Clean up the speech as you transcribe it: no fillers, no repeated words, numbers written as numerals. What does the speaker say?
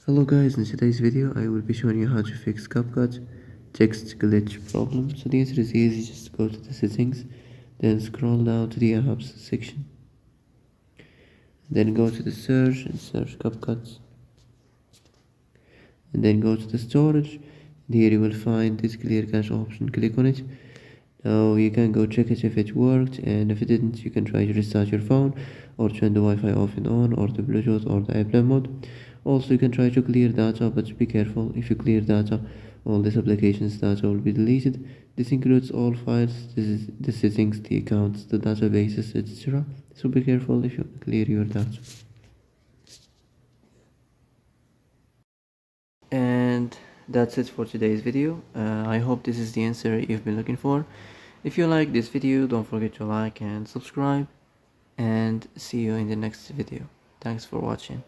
Hello guys, in today's video I will be showing you how to fix Capcut text glitch problem. So the answer is easy, just go to the settings, then scroll down to the apps section, then go to the search and search Capcut, and then go to the storage, and here you will find this clear cache option. Click on it. Now you can go check it if it worked, and if it didn't you can try to restart your phone or turn the Wi-Fi off and on, or the Bluetooth or the airplane mode. Also you can try to clear data, but be careful. If you clear data, all this application's data will be deleted. This includes all files, this is the settings, the accounts, the databases, etc. So be careful if you clear your data. And that's it for today's video. I hope this is the answer you've been looking for. If you like this video, don't forget to like and subscribe, and see you in the next video. Thanks for watching.